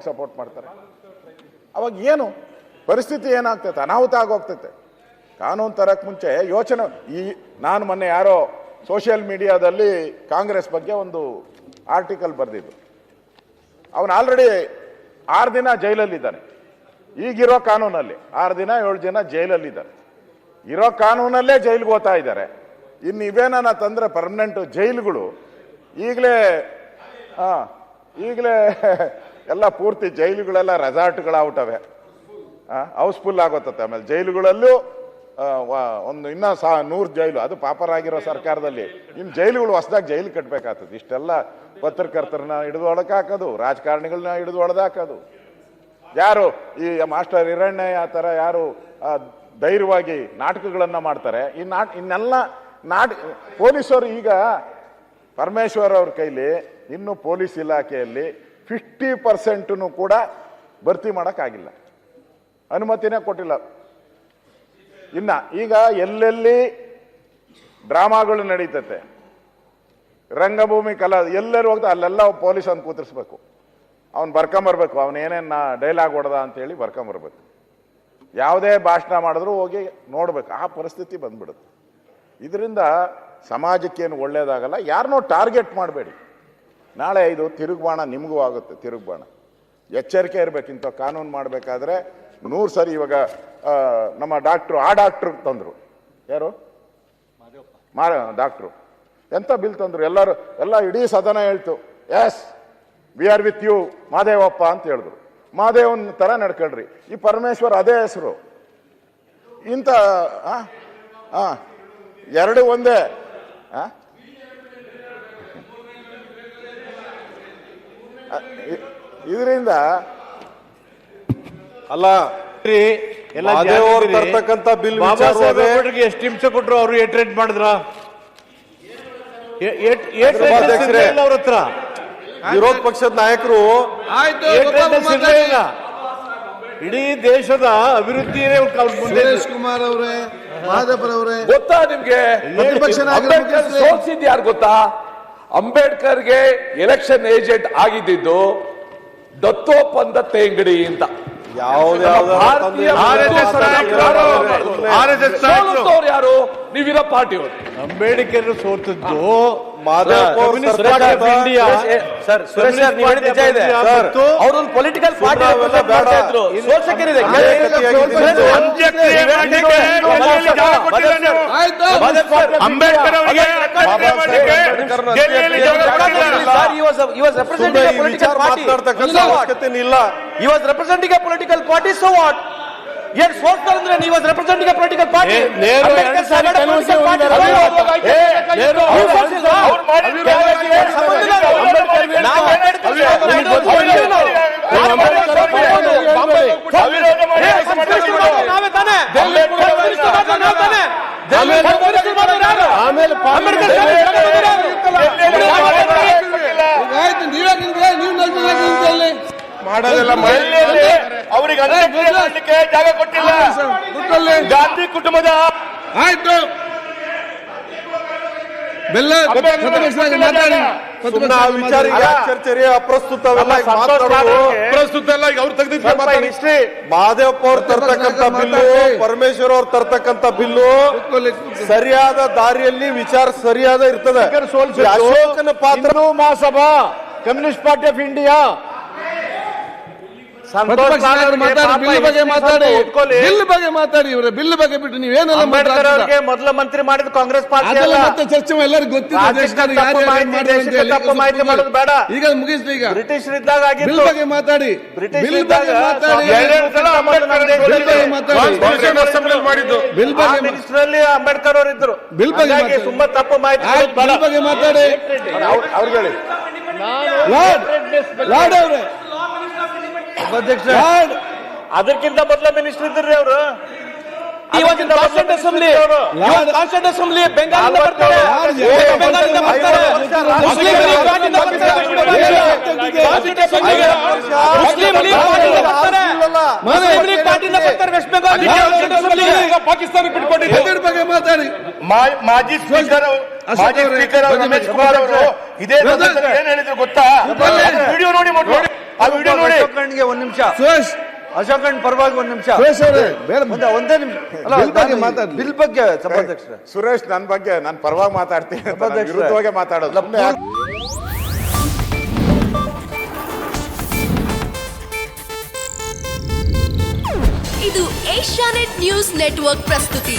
ಹೆಂಗೆ ಸಪೋರ್ಟ್ ಮಾಡ್ತಾರೆ? ಅವಾಗ ಏನು ಪರಿಸ್ಥಿತಿ ಏನಾಗ್ತೈತೆ? ಅನಾಹುತ ಆಗೋಗ್ತೈತೆ. ಕಾನೂನು ತರಕ್ಕೆ ಮುಂಚೆ ಯೋಚನೆ. ನಾನು ಮೊನ್ನೆ ಯಾರೋ ಸೋಷಿಯಲ್ ಮೀಡಿಯಾದಲ್ಲಿ ಕಾಂಗ್ರೆಸ್ ಬಗ್ಗೆ ಒಂದು ಆರ್ಟಿಕಲ್ ಬರೆದಿದ್ದು. ಅವನು ಆಲ್ರೆಡಿ 6 ದಿನ ಜೈಲಲ್ಲಿದ್ದಾನೆ. ಈಗಿರೋ ಕಾನೂನಲ್ಲಿ 6 ದಿನ 7 ದಿನ ಜೈಲಲ್ಲಿದ್ದಾರೆ. ಇರೋ ಕಾನೂನಲ್ಲೇ ಜೈಲಿಗೆ ಹೋಗ್ತಾ ಇದ್ದಾರೆ. ಇನ್ನು ಇವೇನ ತಂದ್ರೆ ಪರ್ಮನೆಂಟ್ ಜೈಲುಗಳು ಈಗಲೇ ಎಲ್ಲ ಪೂರ್ತಿ ಜೈಲುಗಳೆಲ್ಲ ರೆಸಾರ್ಟ್ಗಳಾಗ್ಬಿಟ್ಟವೆ, ಹೌಸ್ಫುಲ್ ಆಗೋತತ್ತೆ. ಆಮೇಲೆ ಜೈಲುಗಳಲ್ಲೂ ಒಂದು ಇನ್ನೂ 100 ಜೈಲು, ಅದು ಪಾಪರಾಗಿರೋ ಸರ್ಕಾರದಲ್ಲಿ ಇನ್ನು ಜೈಲುಗಳು ಹೊಸದಾಗಿ ಜೈಲು ಕಟ್ಟಬೇಕಾಗ್ತದೆ. ಇಷ್ಟೆಲ್ಲ ಪತ್ರಕರ್ತರನ್ನ ಹಿಡಿದು ಹೊಡಕಾಕೋದು, ರಾಜಕಾರಣಿಗಳನ್ನ ಹಿಡಿದು ಹೊಡೆದಾಕೋದು. ಯಾರು ಈ ಮಾಸ್ಟರ್ ಹಿರಣ್ಯ ಆ ಥರ ಯಾರು ಧೈರ್ಯವಾಗಿ ನಾಟಕಗಳನ್ನು ಮಾಡ್ತಾರೆ, ಇನ್ನೆಲ್ಲ ಪೊಲೀಸರು ಈಗ ಪರಮೇಶ್ವರ್ ಅವ್ರ ಕೈಲಿ ಇನ್ನು ಪೊಲೀಸ್ ಇಲಾಖೆಯಲ್ಲಿ 50% ಕೂಡ ಭರ್ತಿ ಮಾಡೋಕ್ಕಾಗಿಲ್ಲ, ಅನುಮತಿನೇ ಕೊಟ್ಟಿಲ್ಲ. ಈಗ ಎಲ್ಲೆಲ್ಲಿ ಡ್ರಾಮಾಗಳು ನಡೀತತೆ, ರಂಗಭೂಮಿ ಕಲಾ ಎಲ್ಲರೂ ಹೋಗ್ತಾ ಅಲ್ಲೆಲ್ಲ ಪೊಲೀಸ್ ಅವ್ನು ಕೂತಿರ್ಸ್ಬೇಕು, ಅವ್ನು ಬರ್ಕೊಂಬರ್ಬೇಕು, ಅವನೇನೇನು ಡೈಲಾಗ್ ಹೊಡೆದ ಅಂತೇಳಿ ಬರ್ಕೊಂಬರ್ಬೇಕು. ಯಾವುದೇ ಭಾಷಣ ಮಾಡಿದ್ರು ಹೋಗಿ ನೋಡ್ಬೇಕು. ಆ ಪರಿಸ್ಥಿತಿ ಬಂದ್ಬಿಡುತ್ತೆ. ಇದರಿಂದ ಸಮಾಜಕ್ಕೇನು ಒಳ್ಳೇದಾಗಲ್ಲ. ಯಾರನ್ನೋ ಟಾರ್ಗೆಟ್ ಮಾಡಬೇಡಿ. ನಾಳೆ ಇದು ತಿರುಗುಬಾಣ ನಿಮಗೂ ಆಗುತ್ತೆ. ತಿರುಗುಬಾಣ ಎಚ್ಚರಿಕೆ ಇರಬೇಕು. ಇಂಥ ಕಾನೂನು ಮಾಡಬೇಕಾದ್ರೆ 100 ಸರಿ. ಇವಾಗ ನಮ್ಮ ಡಾಕ್ಟ್ರು ತಂದರು, ಯಾರು ಡಾಕ್ಟ್ರು ಎಂತ ಬಿಲ್ ತಂದರು. ಎಲ್ಲ ಇಡೀ ಸದನ ಹೇಳ್ತು, yes we are with you Madevappa ಅಂತ ಹೇಳಿದ್ರು. ಮಾದೇವನ್ ತರ ನಡ್ಕೊಳ್ರಿ. ಈ ಪರಮೇಶ್ವರ್ ಅದೇ ಹೆಸರು. ಇಂಥ ಎರಡು ಒಂದೇ. ಇದರಿಂದ ಅಲ್ಲ ತರ್ತಕ್ಕಂಥ ಬಿಲ್ ಎಷ್ಟು ಹಿಂಸೆ ಕೊಟ್ರು ಅವರು ಏಟ್ ಮಾಡಿದ್ರ ಅವ್ರ ಹತ್ರ ವಿರೋಧ ಪಕ್ಷದ ನಾಯಕರು ಇಡೀ ದೇಶದ ಅಭಿವೃದ್ಧಿಯೇ ಸುರೇಶ್ ಕುಮಾರ್ ಅವರೇ, ಮಾಧವರವರೇ, ಗೊತ್ತಾ ನಿಮ್ಗೆ ಸೋಲ್ಸಿದ್ ಯಾರು ಗೊತ್ತಾ? ಅಂಬೇಡ್ಕರ್ಗೆ ಎಲೆಕ್ಷನ್ ಏಜೆಂಟ್ ಆಗಿದ್ದು ದತ್ತೋಪಂತ ತೇಂಗಡಿ ಅಂತ. ಯಾರು ನೀವಿರೋ ಪಾರ್ಟಿ ಅವರು? ಅಂಬೇಡ್ಕರ್ ಸೋತದ್ದು ಅವ್ರೊಂದು political party He was representing a political party, so what? Yes, what Karandran, he was representing a political party. ಅವರಿಗೆ ಜಾಗ ಕೊಟ್ಟಿಲ್ಲ ಗಾಂಧಿ ಕುಟುಂಬದ. ಆಯ್ತು, ಮಹದೇವಪ್ಪ ಅವ್ರು ತರ್ತಕ್ಕಂಥ ಬಿಲ್ಲು, ಪರಮೇಶ್ವರ್ ಅವ್ರು ತರ್ತಕ್ಕಂಥ ಬಿಲ್ಲು ಸರಿಯಾದ ದಾರಿಯಲ್ಲಿ ವಿಚಾರ ಸರಿಯಾದ ಇರ್ತದೆ. ಅಶೋಕನ ಪಾತ್ರ Mahasabha communist party of India bill ಬಗ್ಗೆ ಮಾತಾಡಿ. ಇವರ ಬಿಲ್ ಬಗ್ಗೆ ಬಿಟ್ಟು ನೀವೇನೆಲ್ಲ ಮೊದಲ ಮಂತ್ರಿ ಮಾಡಿದ ಕಾಂಗ್ರೆಸ್ ಪಾರ್ಟಿ ಮತ್ತೆ ಚರ್ಚೆ ಎಲ್ಲರಿಗೂ ಗೊತ್ತಿದೆ. ಈಗ ಮುಗಿಸ್ಲಿ. ಈಗ ಬ್ರಿಟಿಷರಿದ್ದಾಗ ಬಿಲ್ ಬಗ್ಗೆ ಮಾತಾಡಿ. ಬಿಲ್ ಬಗ್ಗೆ ಮಿನಿಸ್ಟ್ರಲ್ಲಿ ಅಂಬೇಡ್ಕರ್ ಅವರು ಇದ್ರು. ಬಿಲ್ ಬಗ್ಗೆ ತುಂಬಾ ತಪ್ಪು ಮಾಹಿತಿ. ಬಿಲ್ ಬಗ್ಗೆ ಮಾತಾಡಿ. ಲಾಡ್ ಅವರೇ, ಅದಕ್ಕಿಂತ ಮೊದಲ ಮಿನಿಸ್ಟರ್ ಇದ್ರಿ ಅವರು. ಅಸೆಂಬ್ಲಿ ಬೆಂಗಾಲ್ ಪಾಕಿಸ್ತಾನ ಬಿಟ್ಕೊಟ್ಟಿದ್ದಾರೆ. ಮಾತಾಡಿ. ಮಾಜಿ ಸ್ಪೀಕರ್ ರಮೇಶ್ ಕುಮಾರ್ ಅವರು ಇದೇ ಏನ್ ಹೇಳಿದ್ರು ಗೊತ್ತಾ? ವಿಡಿಯೋ ನೋಡಿ ಆ ವಿಡಿಯೋ ನೋಡಿ. ಅಶೋಕಣ್ಣಿಗೆ ಒಂದ್ ನಿಮಿಷ, ಸುರೇಶ್ ಅಶೋಕಣ್ಣ ಪರವಾಗಿ ಒಂದ್ ನಿಮಿಷ, ಸುರೇಶ್ ಅವರೇ ಬೇರೆ ಒಂದೇ ನಿಮಿಷ. ಅಲ್ಲ, ಬಿಲ್ ಬಗ್ಗೆ ನಾನು ಮಾತಾಡ್ಲಿ. ಬಿಲ್ ಬಗ್ಗೆ ಸಭಾಧ್ಯಕ್ಷರೇ, ಸುರೇಶ್ ನನ್ನ ಬಗ್ಗೆ ನನ್ನ ಪರವಾಗಿ ಮಾತಾಡ್ತೀನಿ ಅಂತ ನಾನು ಸಭಾಧ್ಯಕ್ಷರೇ. ವಿರುದ್ಧವಾಗಿ ಮಾತಾಡೋದು. ಸುಮ್ನೆ ಯಾಕೆ? ಇದು ಏಷ್ಯಾನೆಟ್ ನ್ಯೂಸ್ ನೆಟ್ವರ್ಕ್ ಪ್ರಸ್ತುತಿ.